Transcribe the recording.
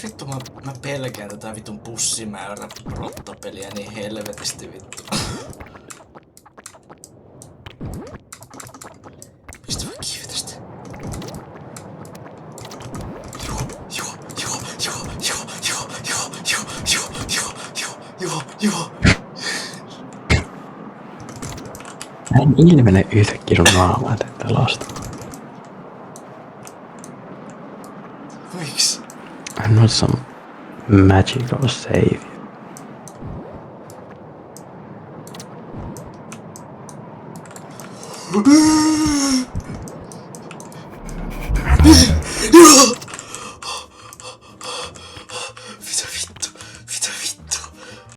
vittu mä pelkään tätä vitun pussimäärä rottapeliä niin helvetisti vittu. Mistä voi kiivetä tästä? Joo. Mä en ilmene yhtäkkiä sun naamaa tätä lasta. Miksi? I'm not some magical savior.